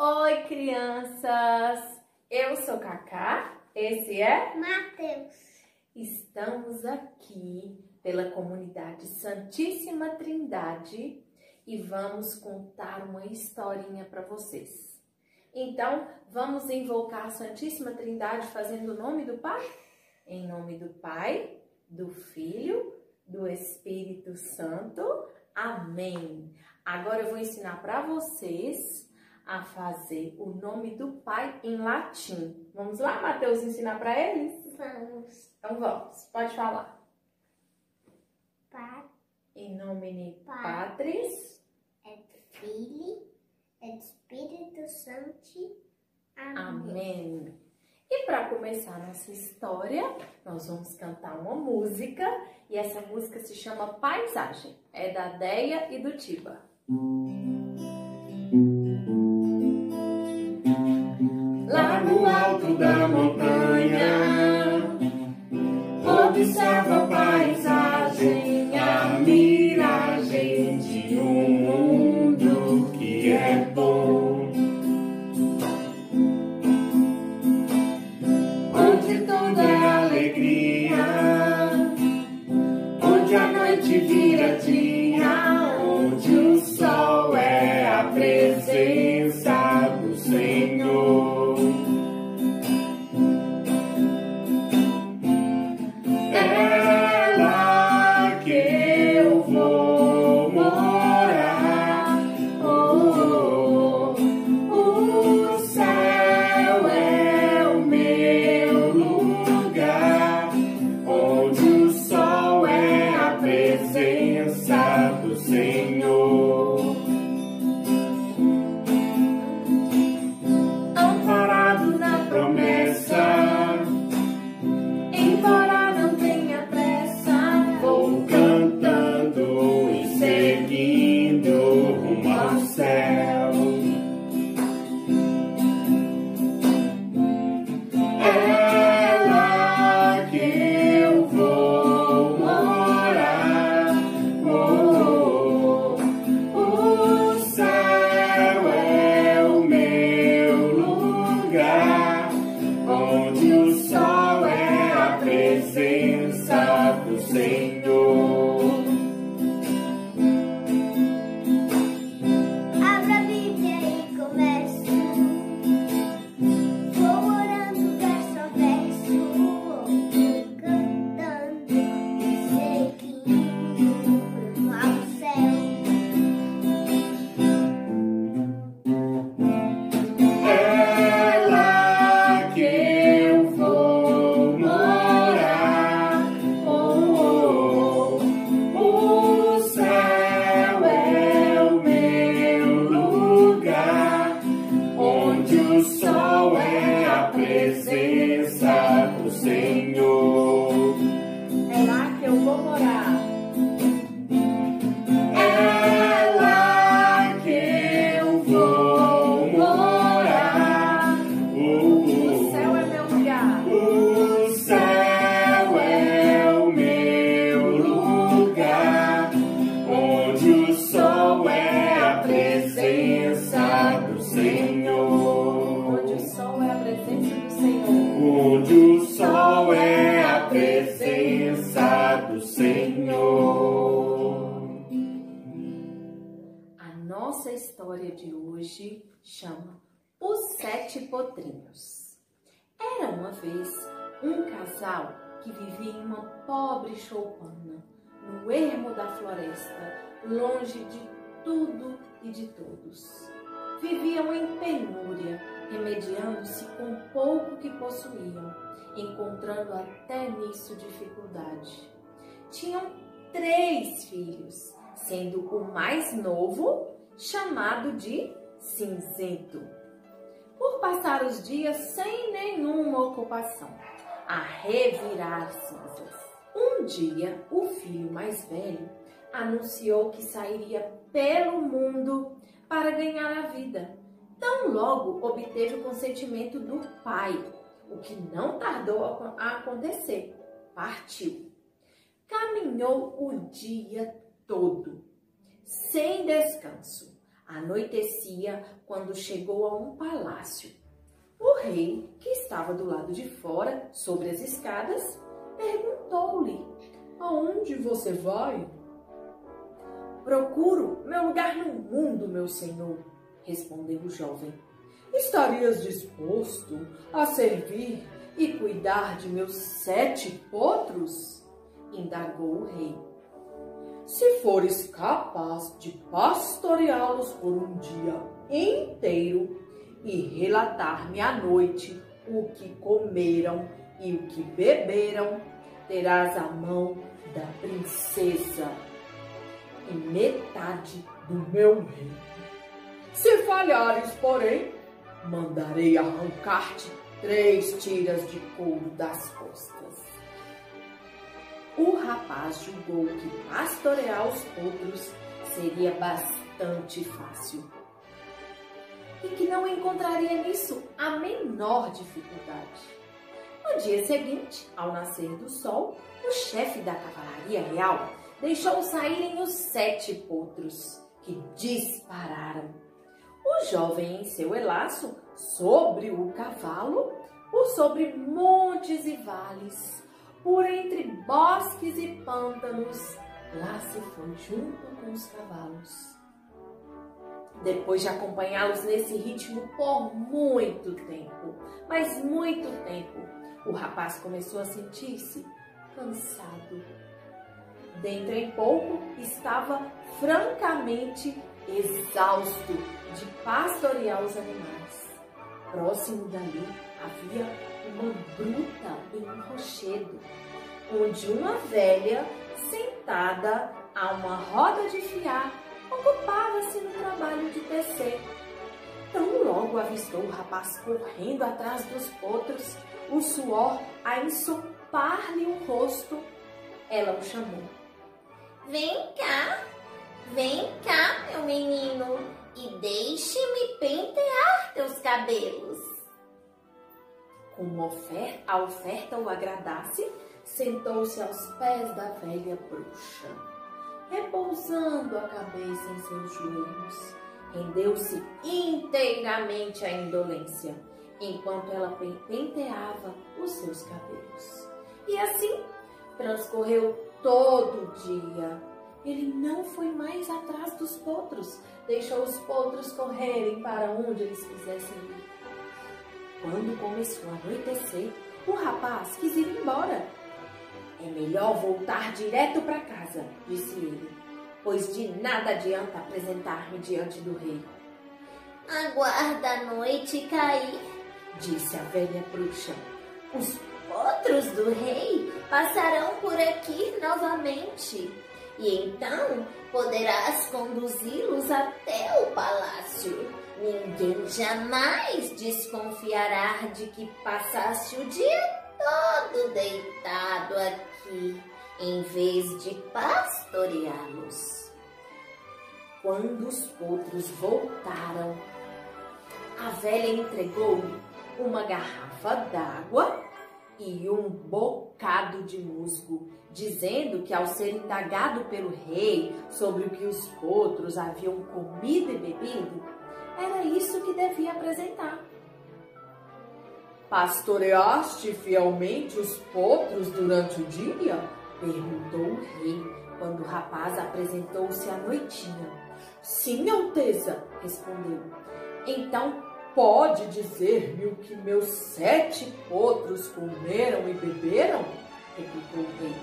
Oi, crianças! Eu sou Cacá, esse é Matheus. Estamos aqui pela comunidade Santíssima Trindade e vamos contar uma historinha para vocês. Então, vamos invocar a Santíssima Trindade fazendo o nome do Pai? Em nome do Pai, do Filho, do Espírito Santo. Amém! Agora eu vou ensinar para vocês a fazer o nome do Pai em latim. Vamos lá, Matheus, ensinar para eles? Vamos. Então vamos, pode falar. Pai, Em nomine Patris, et Filii, et Espírito Santo. Amém. amém. E para começar nossa história, nós vamos cantar uma música e essa música se chama Paisagem. É da Deia e do Tiba. Lá no alto da montanha, observa a paisagem, a miragem de um mundo que é bom. Onde tudo é alegria, onde a noite vira dia, onde o sol é a presença do Senhor. É lá que eu vou morar. Oh, o céu é o meu lugar, onde o sol é a presença do Senhor. Amparado na promessa, embora não tenha pressa, vou cantando e seguindo rumo ao céu. É lá que eu vou morar. Oh, o céu é o meu lugar, onde o sol é a presença do Senhor. Abra a Bíblia e começo. Vou orando verso a verso, vou cantando e seguindo rumo ao céu. É lá que eu vou morar. Oh, o céu é o meu lugar, onde o sol é a presença do Senhor. É lá que eu vou morar. É lá que eu vou morar. O céu é meu lugar. O céu é o meu lugar, onde o sol é a presença do Senhor. Onde o sol é a presença do Senhor. Onde o sol é a presença do Senhor. A nossa história de hoje chama Os Sete Potrinhos. Era uma vez um casal que vivia em uma pobre choupana, no ermo da floresta, longe de tudo e de todos. Viviam em penúria, remediando-se com o pouco que possuíam, encontrando até nisso dificuldade. Tinham 3 filhos, sendo o mais novo chamado de Cinzento, por passar os dias sem nenhuma ocupação, a revirar cinzas. Um dia, o filho mais velho anunciou que sairia pelo mundo para ganhar a vida. Tão logo obteve o consentimento do pai, o que não tardou a acontecer. Partiu. Caminhou o dia todo, sem descanso, Anoitecia quando chegou a um palácio. O rei, que estava do lado de fora, sobre as escadas, perguntou-lhe: Aonde você vai? Procuro meu lugar no mundo, meu senhor, respondeu o jovem. Estarias disposto a servir e cuidar de meus 7 potros? Indagou o rei. Se fores capaz de pastoreá-los por um dia inteiro e relatar-me à noite o que comeram e o que beberam, terás a mão da princesa e metade do meu reino. Se falhares, porém, mandarei arrancar-te 3 tiras de couro das costas. O rapaz julgou que pastorear os potros seria bastante fácil e que não encontraria nisso a menor dificuldade. No dia seguinte, ao nascer do sol, o chefe da cavalaria real deixou saírem os 7 potros, que dispararam. O jovem em seu elaço, sobre o cavalo, por sobre montes e vales, por entre bosques e pântanos, lá se foi junto com os cavalos. Depois de acompanhá-los nesse ritmo por muito tempo, mas muito tempo, o rapaz começou a sentir-se cansado. Dentro em pouco, estava francamente exausto de pastorear os animais. Próximo dali havia uma gruta em um rochedo, onde uma velha, sentada a uma roda de fiar, ocupava-se no trabalho de tecer. Tão logo avistou o rapaz correndo atrás dos potros, o suor a ensopar-lhe o rosto. Ela o chamou. Vem cá, meu menino, e deixe-me pentear teus cabelos. Como a oferta o agradasse, sentou-se aos pés da velha bruxa. Repousando a cabeça em seus joelhos, rendeu-se inteiramente à indolência, enquanto ela penteava os seus cabelos. E assim transcorreu todo o dia. Ele não foi mais atrás dos potros, deixou os potros correrem para onde eles quisessem ir. Quando começou a anoitecer, o rapaz quis ir embora. É melhor voltar direto para casa, disse ele, pois de nada adianta apresentar-me diante do rei. Aguarda a noite cair, disse a velha bruxa. Os potros do rei passarão por aqui novamente, e então poderás conduzi-los até o palácio. Ninguém jamais desconfiará de que passaste o dia todo deitado aqui, em vez de pastoreá-los. Quando os potros voltaram, a velha entregou-lhe uma garrafa d'água e um bocado de musgo, dizendo que ao ser indagado pelo rei sobre o que os potros haviam comido e bebido, era isso que devia apresentar. Pastoreaste fielmente os potros durante o dia? Perguntou o rei, quando o rapaz apresentou-se à noitinha. Sim, Alteza, respondeu. Então pode dizer-me o que meus 7 potros comeram e beberam? Replicou o rei.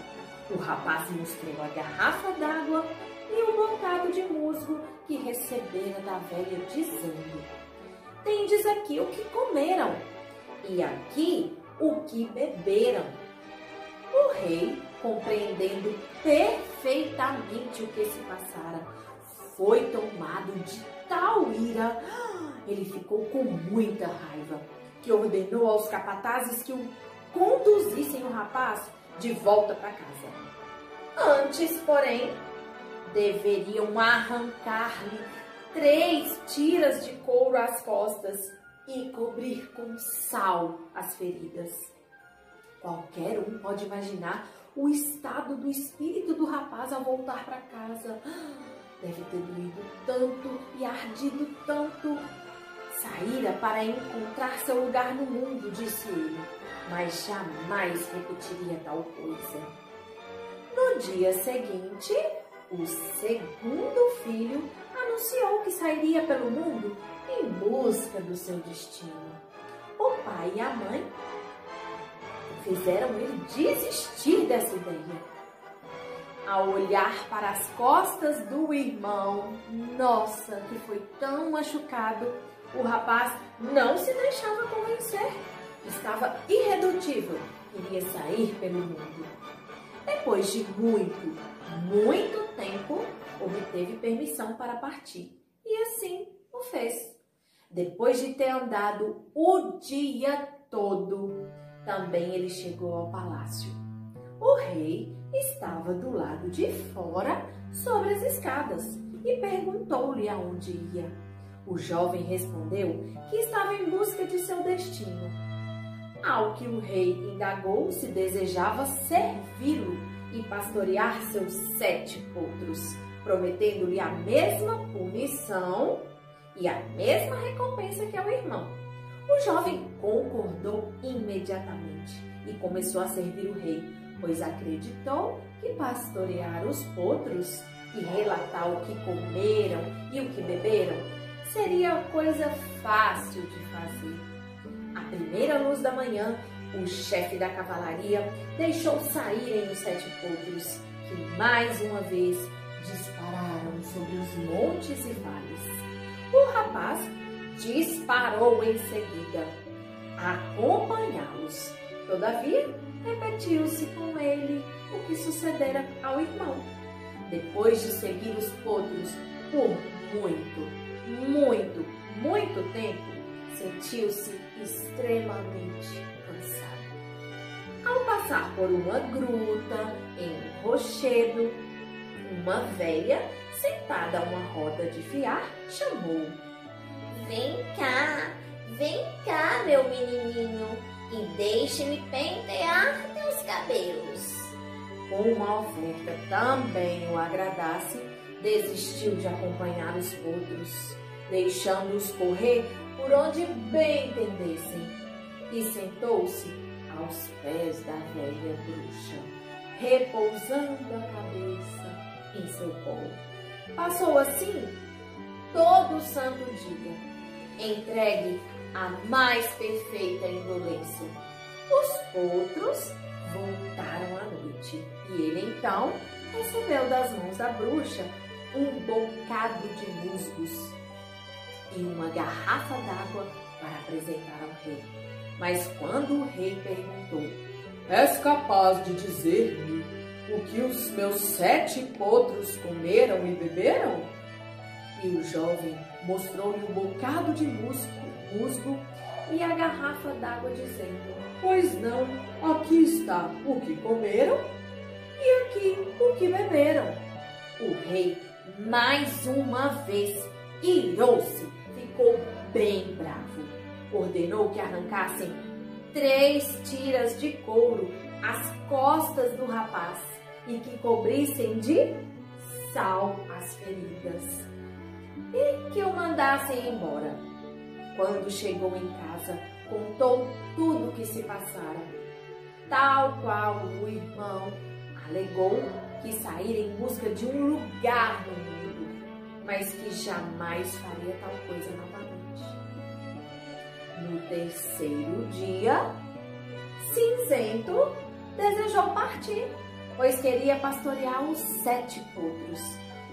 O rapaz mostrou a garrafa d'água e o bocado de musgo que recebera da velha, dizendo: tendes aqui o que comeram e aqui o que beberam. O rei, compreendendo perfeitamente o que se passara, foi tomado de tal ira, ele ficou com muita raiva, que ordenou aos capatazes que o conduzissem o rapaz de volta para casa. Antes, porém, deveriam arrancar-lhe 3 tiras de couro às costas e cobrir com sal as feridas. Qualquer um pode imaginar o estado do espírito do rapaz ao voltar para casa. Deve ter doído tanto e ardido tanto. Saíra para encontrar seu lugar no mundo, disse ele, mas jamais repetiria tal coisa. No dia seguinte, o segundo filho anunciou que sairia pelo mundo em busca do seu destino. O pai e a mãe fizeram ele desistir dessa ideia. Ao olhar para as costas do irmão, nossa, que foi tão machucado, o rapaz não se deixava convencer. Estava irredutível, queria sair pelo mundo. Depois de muito tempo, obteve permissão para partir. E assim o fez. Depois de ter andado o dia todo, também ele chegou ao palácio. O rei estava do lado de fora, sobre as escadas, e perguntou-lhe aonde ia. O jovem respondeu que estava em busca de seu destino. Ao que o rei indagou se desejava servi-lo e pastorear seus 7 potros, prometendo-lhe a mesma punição e a mesma recompensa que ao irmão. O jovem concordou imediatamente e começou a servir o rei, pois acreditou que pastorear os potros e relatar o que comeram e o que beberam seria coisa fácil de fazer. À primeira luz da manhã, o chefe da cavalaria deixou saírem os 7 potros, que mais uma vez dispararam sobre os montes e vales. O rapaz disparou em seguida, a acompanhá-los. Todavia, repetiu-se com ele o que sucedera ao irmão. Depois de seguir os potros por muito tempo, sentiu-se extremamente cansado. Ao passar por uma gruta em um rochedo, uma velha, sentada a uma roda de fiar, chamou: Vem cá, meu menininho, e deixe-me pentear teus cabelos. Como uma oferta também o agradasse, desistiu de acompanhar os potros, deixando-os correr por onde bem entendessem, e sentou-se aos pés da velha bruxa, repousando a cabeça em seu colo. Passou assim todo o santo dia, entregue à mais perfeita indolência. Os potros voltaram à noite, e ele então recebeu das mãos da bruxa um bocado de musgos e uma garrafa d'água para apresentar ao rei. Mas quando o rei perguntou: És capaz de dizer-me o que os meus 7 potros comeram e beberam? E o jovem mostrou-lhe um bocado de musgo e a garrafa d'água, dizendo: Pois não, aqui está o que comeram e aqui o que beberam. O rei, mais uma vez, irou-se, ficou bem bravo. Ordenou que arrancassem 3 tiras de couro às costas do rapaz e que cobrissem de sal as feridas e que o mandassem embora. Quando chegou em casa, contou tudo o que se passara, tal qual o irmão alegou que saíra em busca de um lugar no mundo, mas que jamais faria tal coisa novamente. No terceiro dia, Cinzento desejou partir, pois queria pastorear os 7 potros.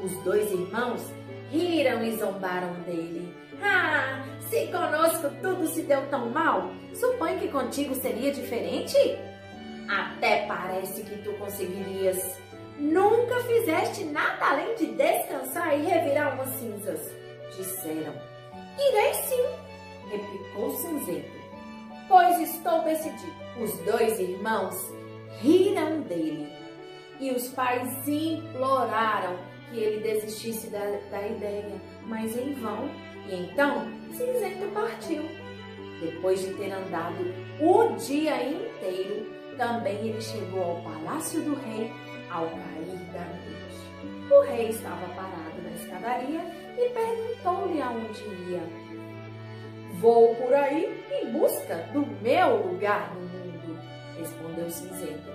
Os 2 irmãos riram e zombaram dele. Ah, se conosco tudo se deu tão mal, supõe que contigo seria diferente? Até parece que tu conseguirias. Nunca fizeste nada além de descansar e revirar umas cinzas, disseram. Irei sim, replicou Cinzento, pois estou decidido. Os 2 irmãos riram dele e os pais imploraram que ele desistisse da ideia, mas em vão. E então Cinzento partiu. Depois de ter andado o dia inteiro, também ele chegou ao palácio do rei ao cair da noite. O rei estava parado na na escadaria e perguntou-lhe aonde ia. Vou por aí em busca do meu lugar no mundo, respondeu Cinzento.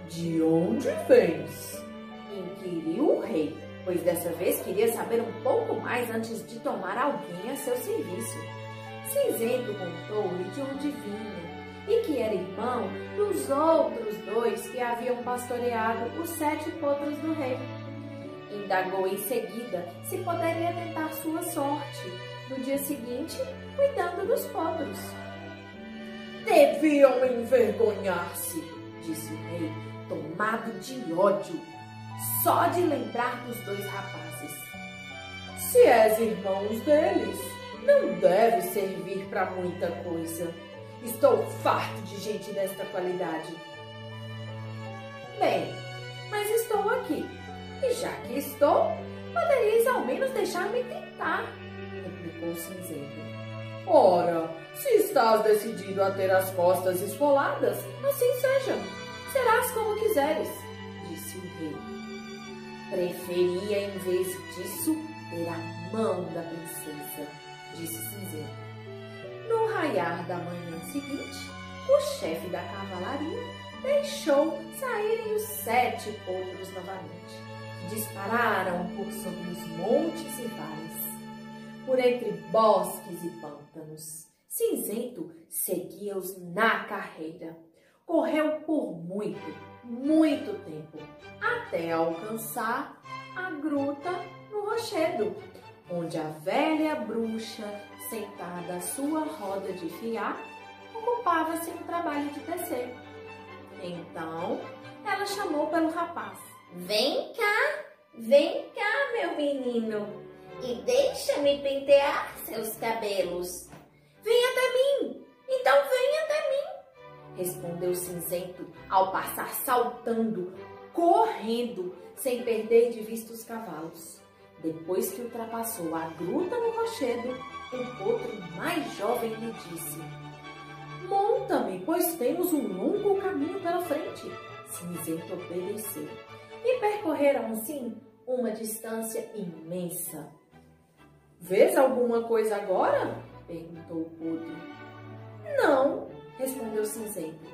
De onde vens? Inquiriu o rei, pois dessa vez queria saber um pouco mais antes de tomar alguém a seu serviço. Cinzento contou-lhe de onde vinha e que era irmão dos outros dois que haviam pastoreado os 7 potros do rei. Indagou em seguida se poderia tentar sua sorte no dia seguinte, cuidando dos potros. Deviam envergonhar-se, disse o rei, tomado de ódio, só de lembrar dos 2 rapazes. Se és irmãos deles, não deve servir para muita coisa. Estou farto de gente desta qualidade. Bem, mas estou aqui. E já que estou, poderias ao menos deixar-me tentar, replicou Cinzento. Ora, se estás decidido a ter as costas esfoladas, assim seja. Serás como quiseres, disse o rei. Preferia, em vez disso, ter a mão da princesa, disse Cinzento. No raiar da manhã seguinte, o chefe da cavalaria deixou saírem os 7 potros novamente. Dispararam por sobre os montes e vales, por entre bosques e pântanos. Cinzento seguia-os na carreira. Correu por muito tempo, até alcançar a gruta no rochedo, onde a velha bruxa, sentada à sua roda de fiar, ocupava-se no trabalho de tecer. Então, ela chamou pelo rapaz. Vem cá, meu menino, e deixa-me pentear seus cabelos. Vem até mim, então vem até mim, respondeu Cinzento, ao passar saltando, correndo, sem perder de vista os cavalos. Depois que ultrapassou a gruta no rochedo, o potro mais jovem lhe disse: monta-me, pois temos um longo caminho pela frente. Cinzento obedeceu e percorreram assim uma distância imensa. Vês alguma coisa agora? Perguntou o potro. Não, respondeu Cinzento.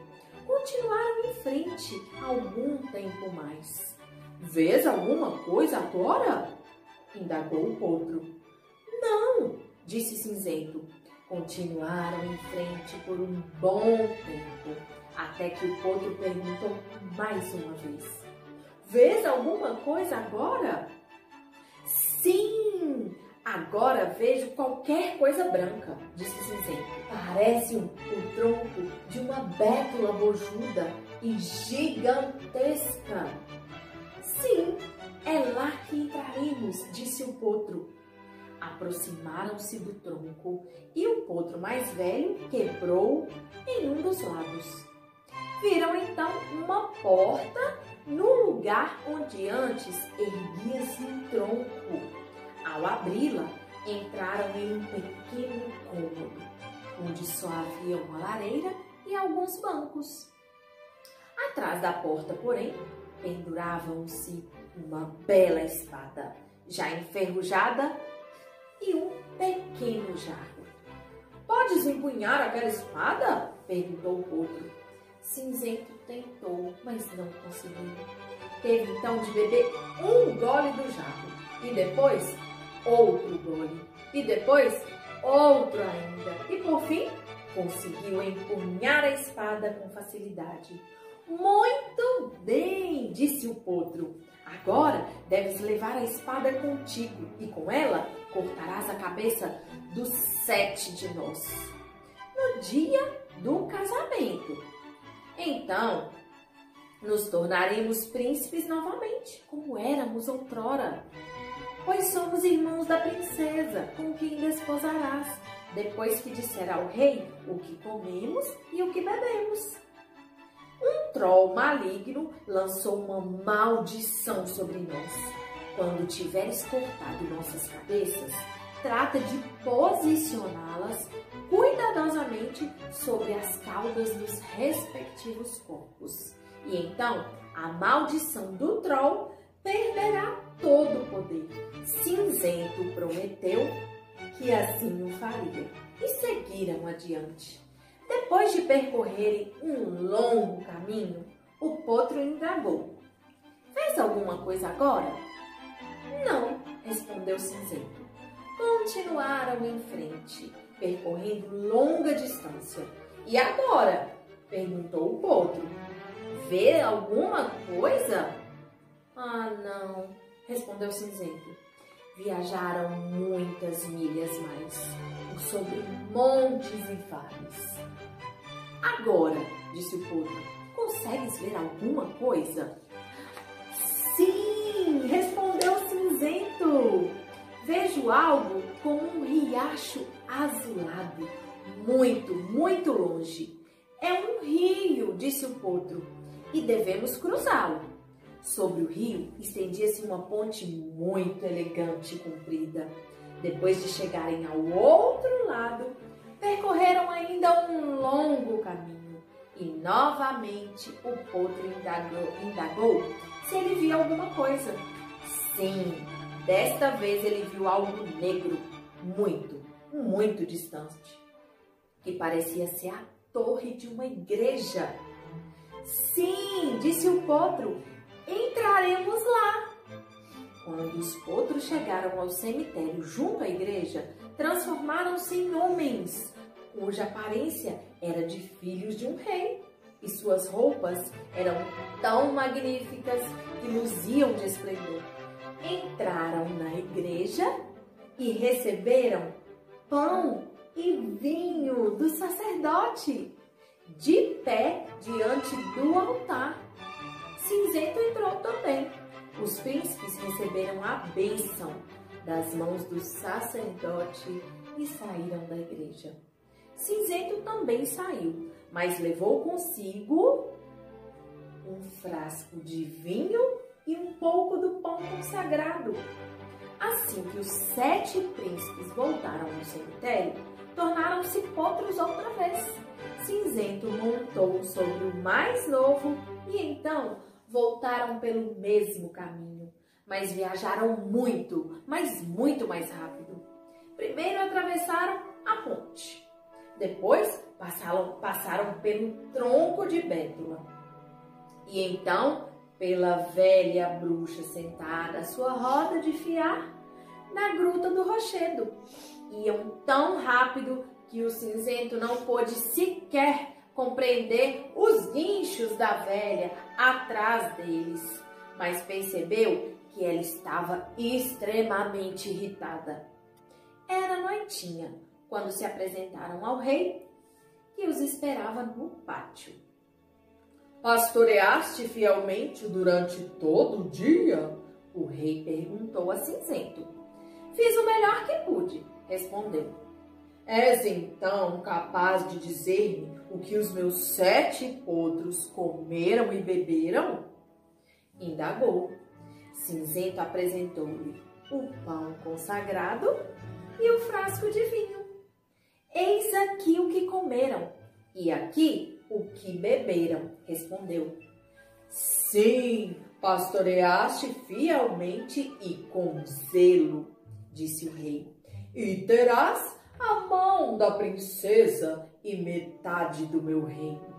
Continuaram em frente algum tempo mais. Vês alguma coisa agora? Indagou o potro. Não, disse Cinzento. Continuaram em frente por um bom tempo, até que o potro perguntou mais uma vez. Vês alguma coisa agora? Sim, agora vejo qualquer coisa branca, disse Cinzento. Parece o tronco de uma bétula bojuda e gigantesca. Sim, é lá que entraremos, disse o potro. Aproximaram-se do tronco e o potro mais velho quebrou em um dos lados. Viram então uma porta no lugar onde antes erguia-se um tronco. Ao abri-la, entraram em um pequeno cômodo, onde só havia uma lareira e alguns bancos. Atrás da porta, porém, penduravam-se uma bela espada, já enferrujada, e um pequeno jarro. Podes empunhar aquela espada? Perguntou o potro. Cinzento tentou, mas não conseguiu. Teve então de beber um gole do jarro, e depois outro gole, e depois outro ainda, e por fim conseguiu empunhar a espada com facilidade. Muito bem, disse o potro. Agora deves levar a espada contigo e com ela cortarás a cabeça dos 7 de nós no dia do casamento. Então nos tornaremos príncipes novamente, como éramos outrora, pois somos irmãos da princesa com quem desposarás, depois que disser ao rei o que comemos e o que bebemos. Um troll maligno lançou uma maldição sobre nós. Quando tiveres cortado nossas cabeças, trata de posicioná-las cuidadosamente sobre as caudas dos respectivos corpos. E então a maldição do troll perderá todo o poder. Cinzento prometeu que assim o faria e seguiram adiante. Depois de percorrerem um longo caminho, o potro indagou: "Fez alguma coisa agora?" "Não", respondeu Cinzento. Continuaram em frente, percorrendo longa distância. "E agora?", perguntou o potro. "Vê alguma coisa?" "Ah, não", respondeu Cinzento. Viajaram muitas milhas mais, por sobre montes e vales. "Agora", disse o potro, "consegues ver alguma coisa?" "Sim", respondeu Cinzento. "Vejo algo como um riacho azulado, muito, muito longe." "É um rio", disse o potro, "e devemos cruzá-lo." Sobre o rio estendia-se uma ponte muito elegante e comprida. Depois de chegarem ao outro lado, percorreram ainda um longo caminho e novamente o potro indagou se ele via alguma coisa. Sim, desta vez ele viu algo negro, muito, muito distante, que parecia ser a torre de uma igreja. "Sim", disse o potro, "entraremos lá." Quando os potros chegaram ao cemitério junto à igreja, transformaram-se em homens, cuja aparência era de filhos de um rei, e suas roupas eram tão magníficas que luziam de esplendor. Entraram na igreja e receberam pão e vinho do sacerdote, de pé diante do altar. Cinzento entrou também. Os príncipes receberam a bênção das mãos do sacerdote e saíram da igreja. Cinzento também saiu, mas levou consigo um frasco de vinho e um pouco do pão consagrado. Assim que os 7 príncipes voltaram ao cemitério, tornaram-se potros outra vez. Cinzento montou sobre o mais novo e então voltaram pelo mesmo caminho, mas viajaram muito, mas muito mais rápido. Primeiro atravessaram a ponte, depois passaram pelo tronco de Bétula e então pela velha bruxa sentada à sua roda de fiar na gruta do rochedo. Iam tão rápido que o Cinzento não pôde sequer compreender os guinchos da velha atrás deles, mas percebeu que ela estava extremamente irritada. Era noitinha quando se apresentaram ao rei, que os esperava no pátio. "Pastoreaste fielmente durante todo o dia?" O rei perguntou a Cinzento. "Fiz o melhor que pude", respondeu. "És então capaz de dizer-me o que os meus 7 potros comeram e beberam?" Indagou. Cinzento apresentou-lhe o pão consagrado e o frasco de vinho. "Eis aqui o que comeram e aqui o que beberam", respondeu. "Sim, pastoreaste fielmente e com zelo", disse o rei, "e terás a mão da princesa e metade do meu reino."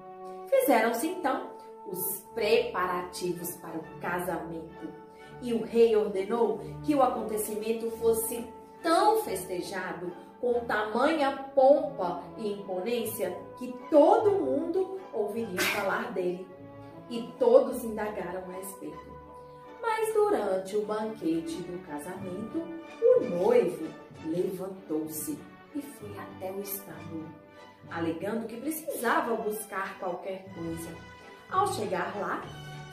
Fizeram-se então os preparativos para o casamento e o rei ordenou que o acontecimento fosse tão festejado, com tamanha pompa e imponência, que todo mundo ouviria falar dele e todos indagaram a respeito. Mas durante o banquete do casamento, o noivo levantou-se e foi até o estábulo, alegando que precisava buscar qualquer coisa. Ao chegar lá,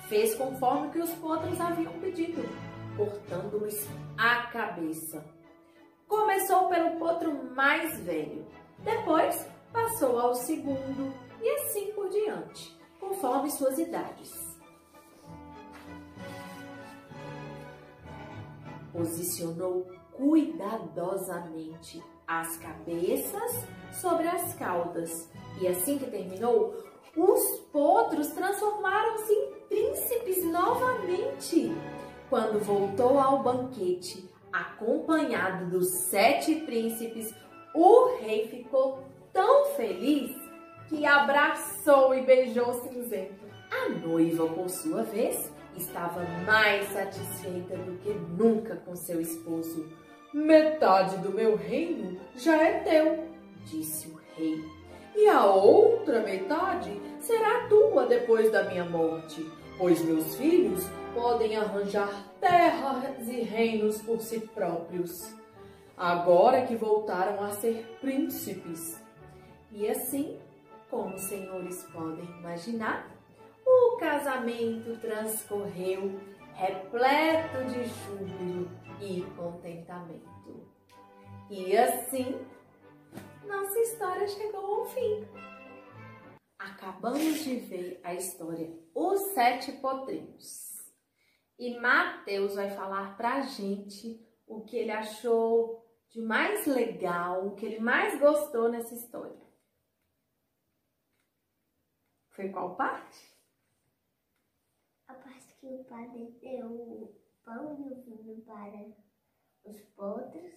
fez conforme que os potros haviam pedido, cortando-lhes a cabeça. Começou pelo potro mais velho, depois passou ao segundo e assim por diante, conforme suas idades. Posicionou cuidadosamente as cabeças sobre as caudas e assim que terminou, os potros transformaram-se em príncipes novamente. Quando voltou ao banquete, acompanhado dos 7 príncipes, o rei ficou tão feliz que abraçou e beijou Cinzento. A noiva, por sua vez, estava mais satisfeita do que nunca com seu esposo. Metade do meu reino já é teu, disse o rei, e a outra metade será tua depois da minha morte, pois meus filhos podem arranjar terras e reinos por si próprios, agora que voltaram a ser príncipes. E assim, como os senhores podem imaginar, o casamento transcorreu repleto de júbilo e contentamento. E assim, nossa história chegou ao fim. Acabamos de ver a história Os 7 Potrinhos. E Mateus vai falar pra gente o que ele achou de mais legal, o que ele mais gostou nessa história. Foi qual parte? A parte que o padre deu o pão e o vinho para os potros,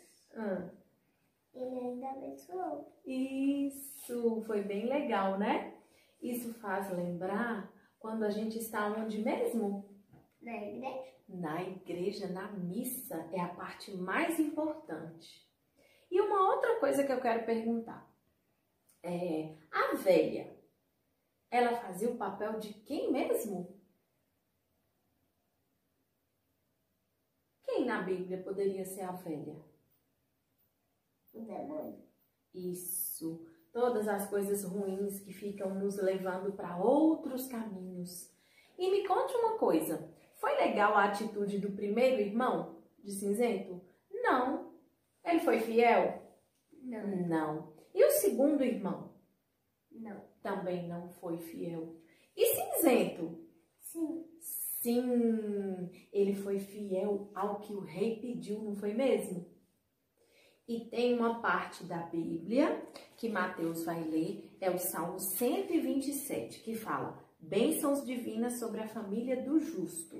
ele ainda abençoou. Isso, foi bem legal, né? Isso faz lembrar quando a gente está onde mesmo? Na igreja? Na igreja, na missa, é a parte mais importante. E uma outra coisa que eu quero perguntar. A velha, ela fazia o papel de quem mesmo? Quem na Bíblia poderia ser a velha? O demônio. Isso. Todas as coisas ruins que ficam nos levando para outros caminhos. E me conte uma coisa. Foi legal a atitude do primeiro irmão de Cinzento? Não. Ele foi fiel? Não. Não. E o segundo irmão? Não. Também não foi fiel. E Cinzento? Sim. Sim, ele foi fiel ao que o rei pediu, não foi mesmo? E tem uma parte da Bíblia que Mateus vai ler, é o Salmo 127, que fala: bênçãos divinas sobre a família do justo.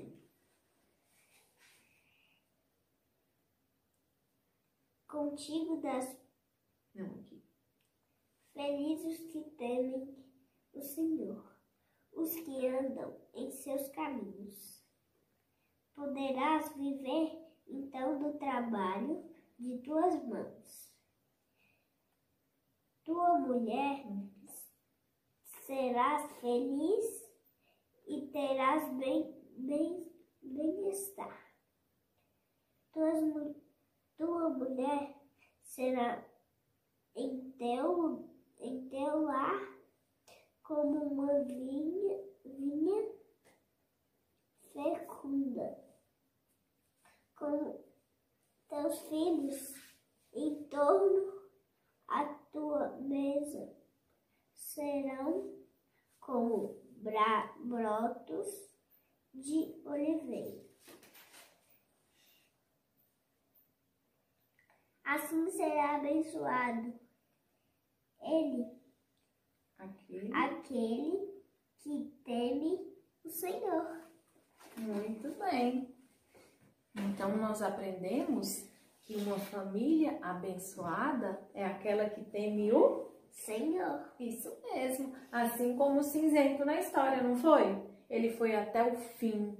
Contigo das Não, aqui. felizes os que temem o Senhor, os que andam em seus caminhos. Poderás viver então do trabalho de tuas mãos. Tua mulher serás feliz e terás bem-estar. Tua mulher será em teu lar como uma vinha fecunda, com teus filhos em torno à tua mesa serão como brotos de oliveira. Assim será abençoado aquele que teme o Senhor. Muito bem. Então, nós aprendemos que uma família abençoada é aquela que teme o Senhor. Isso mesmo. Assim como o Cinzento na história, não foi? Ele foi até o fim.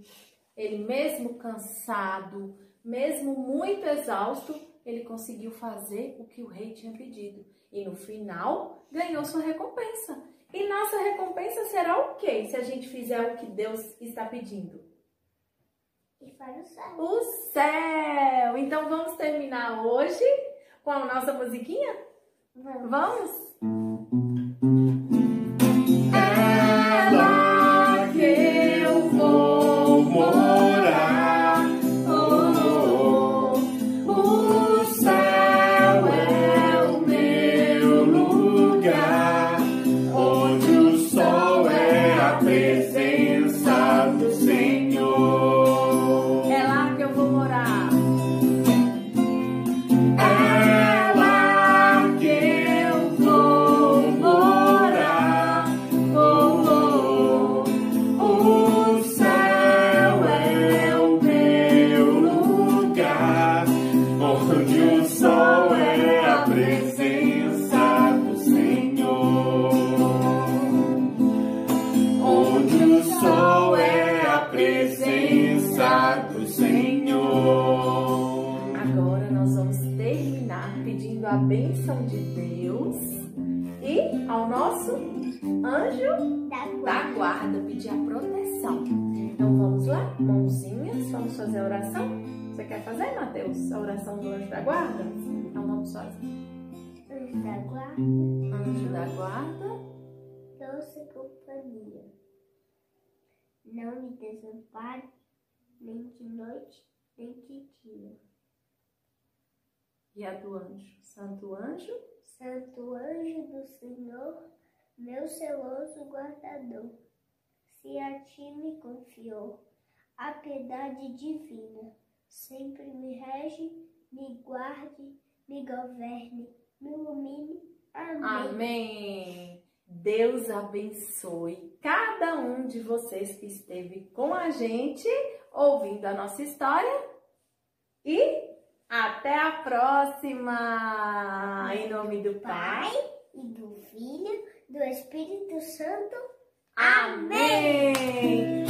Ele mesmo cansado, mesmo muito exausto, ele conseguiu fazer o que o rei tinha pedido. E no final, ganhou sua recompensa. E nossa recompensa será o quê? Se a gente fizer o que Deus está pedindo? E para o céu. O céu! Então vamos terminar hoje com a nossa musiquinha? Vamos? É lá que eu vou morar. O céu é o meu lugar, onde o sol é a presença do Senhor. É lá que eu vou morar. É lá que eu vou morar. bênção de Deus e ao nosso anjo da guarda, pedir a proteção. Então vamos lá, mãozinhas, vamos fazer a oração? Você quer fazer, Mateus, a oração do anjo da guarda? Então vamos fazer. Anjo da guarda. Anjo da guarda. Doce companhia. Não me desampare, nem de noite, nem de dia. E a do anjo? Santo anjo. Santo anjo do Senhor, meu zeloso guardador, se a ti me confiou a piedade divina, sempre me rege, me guarde, me governe, me ilumine. Amém. Amém. Deus abençoe cada um de vocês que esteve com a gente ouvindo a nossa história e até a próxima! Em nome do Pai e do Filho, do Espírito Santo. Amém!